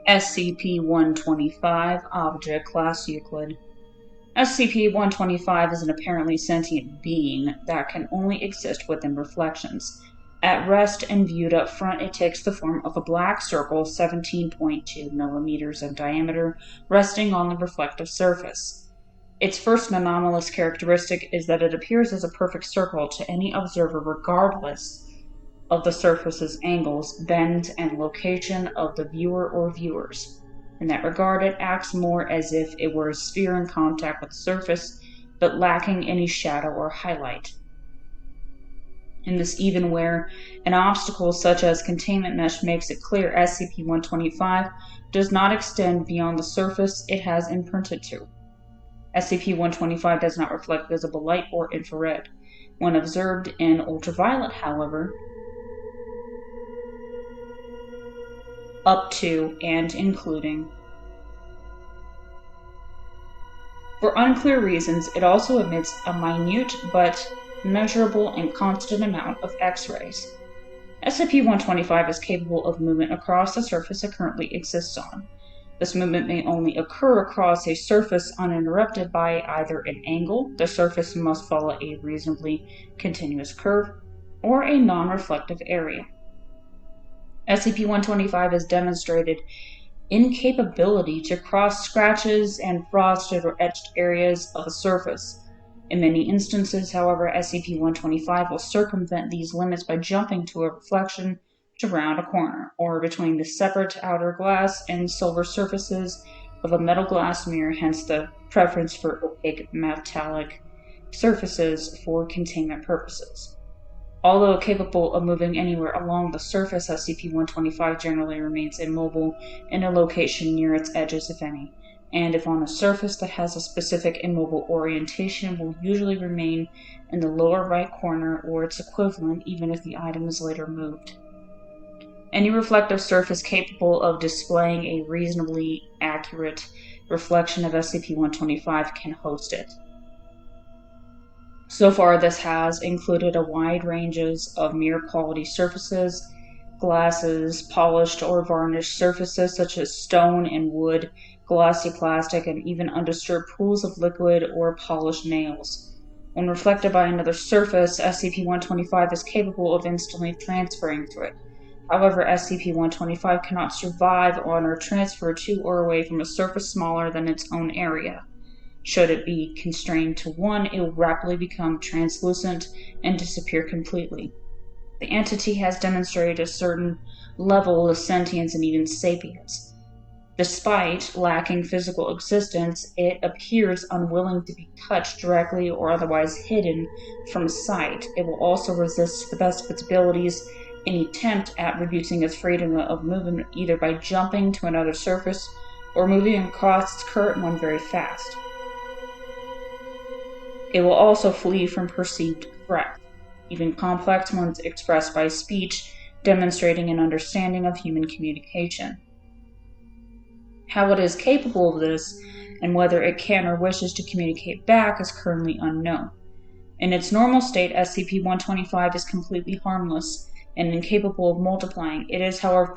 SCP-125, Object Class Euclid. SCP-125 is an apparently sentient being that can only exist within reflections. At rest and viewed up front, it takes the form of a black circle 17.2 millimeters in diameter, resting on the reflective surface. Its first anomalous characteristic is that it appears as a perfect circle to any observer regardless of the surface's angles, bends, and location of the viewer or viewers. In that regard, it acts more as if it were a sphere in contact with the surface, but lacking any shadow or highlight. In this even where an obstacle such as containment mesh makes it clear SCP-125 does not extend beyond the surface it has imprinted to. SCP-125 does not reflect visible light or infrared. When observed in ultraviolet, however, up to and including. For unclear reasons, it also emits a minute but measurable and constant amount of X-rays. SCP-125 is capable of movement across the surface it currently exists on. This movement may only occur across a surface uninterrupted by either an angle, the surface must follow a reasonably continuous curve, or a non-reflective area. SCP-125 has demonstrated incapability to cross scratches and frosted or etched areas of a surface. In many instances, however, SCP-125 will circumvent these limits by jumping to a reflection to round a corner, or between the separate outer glass and silver surfaces of a metal glass mirror, hence the preference for opaque metallic surfaces for containment purposes. Although capable of moving anywhere along the surface, SCP-125 generally remains immobile in a location near its edges, if any, and if on a surface that has a specific immobile orientation, will usually remain in the lower right corner or its equivalent even if the item is later moved. Any reflective surface capable of displaying a reasonably accurate reflection of SCP-125 can host it. So far, this has included a wide ranges of mirror-quality surfaces, glasses, polished or varnished surfaces such as stone and wood, glossy plastic, and even undisturbed pools of liquid or polished nails. When reflected by another surface, SCP-125 is capable of instantly transferring to it. However, SCP-125 cannot survive on or transfer to or away from a surface smaller than its own area. Should it be constrained to one, it will rapidly become translucent and disappear completely. The entity has demonstrated a certain level of sentience and even sapience. Despite lacking physical existence, it appears unwilling to be touched directly or otherwise hidden from sight. It will also resist to the best of its abilities any attempt at reducing its freedom of movement either by jumping to another surface or moving across its current one very fast. It will also flee from perceived threats, even complex ones expressed by speech, demonstrating an understanding of human communication. How it is capable of this, and whether it can or wishes to communicate back, is currently unknown. In its normal state, SCP-125 is completely harmless and incapable of multiplying. It is, however,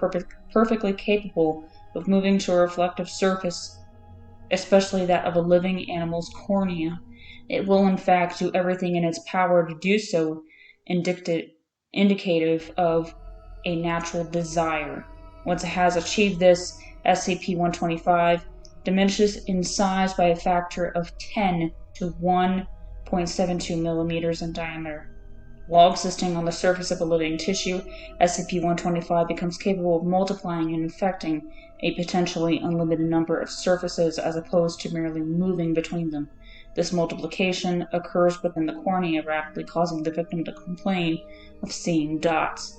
perfectly capable of moving to a reflective surface, especially that of a living animal's cornea. It will in fact do everything in its power to do so, indicative of a natural desire. Once it has achieved this, SCP-125 diminishes in size by a factor of 10 to 1.72 millimeters in diameter. While existing on the surface of a living tissue, SCP-125 becomes capable of multiplying and infecting a potentially unlimited number of surfaces as opposed to merely moving between them. This multiplication occurs within the cornea, rapidly causing the victim to complain of seeing dots.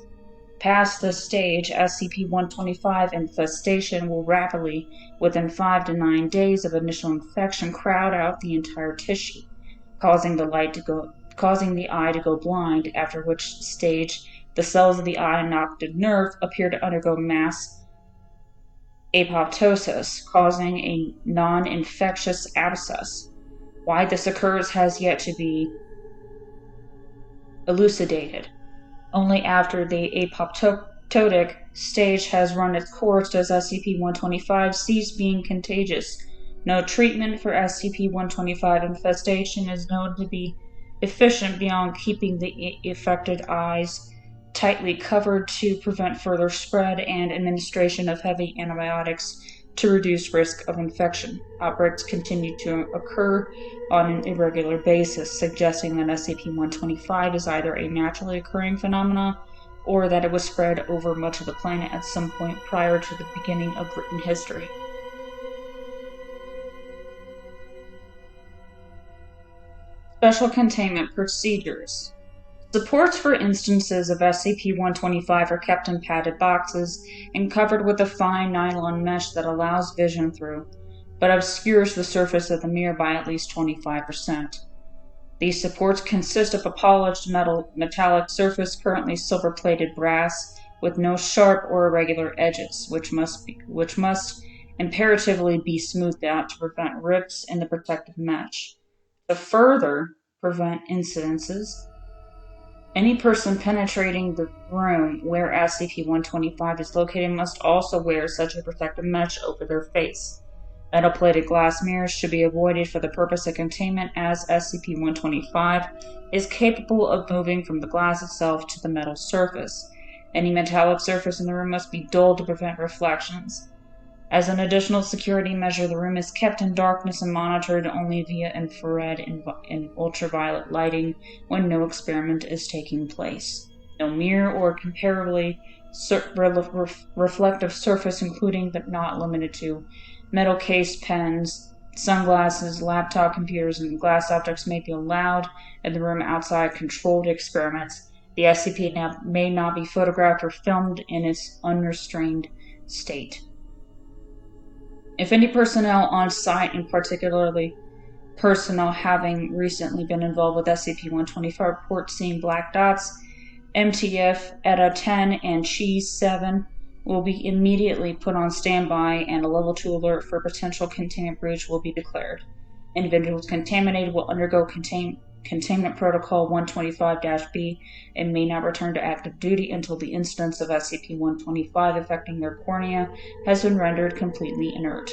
Past this stage, SCP-125 infestation will rapidly, within 5 to 9 days of initial infection, crowd out the entire tissue, causing the eye to go blind, after which stage the cells of the eye and optic nerve appear to undergo mass apoptosis, causing a non-infectious abscess. Why this occurs has yet to be elucidated. Only after the asymptotic stage has run its course as SCP-125 ceased being contagious. No treatment for SCP-125 infestation is known to be efficient beyond keeping the affected eyes tightly covered to prevent further spread and administration of heavy antibiotics to reduce risk of infection. Outbreaks continue to occur on an irregular basis, suggesting that SCP-125 is either a naturally occurring phenomenon or that it was spread over much of the planet at some point prior to the beginning of written history. Special Containment Procedures. Supports for instances of SCP-125 are kept in padded boxes and covered with a fine nylon mesh that allows vision through, but obscures the surface of the mirror by at least 25%. These supports consist of a polished metallic surface, currently silver-plated brass, with no sharp or irregular edges, which must imperatively be smoothed out to prevent rips in the protective mesh. To further prevent incidences, any person penetrating the room where SCP-125 is located must also wear such a protective mesh over their face. Metal-plated glass mirrors should be avoided for the purpose of containment, as SCP-125 is capable of moving from the glass itself to the metal surface. Any metallic surface in the room must be dulled to prevent reflections. As an additional security measure, the room is kept in darkness and monitored only via infrared and ultraviolet lighting when no experiment is taking place. No mirror or comparably reflective surface, including but not limited to metal case pens, sunglasses, laptop computers, and glass objects may be allowed in the room outside controlled experiments. The SCP may not be photographed or filmed in its unrestrained state. If any personnel on site, and particularly personnel having recently been involved with SCP-125, report seeing black dots, MTF, ETA 10, and Cheese 7 will be immediately put on standby, and a Level 2 alert for potential containment breach will be declared. Individuals contaminated will undergo Containment Protocol 125-B and may not return to active duty until the instance of SCP-125 affecting their cornea has been rendered completely inert.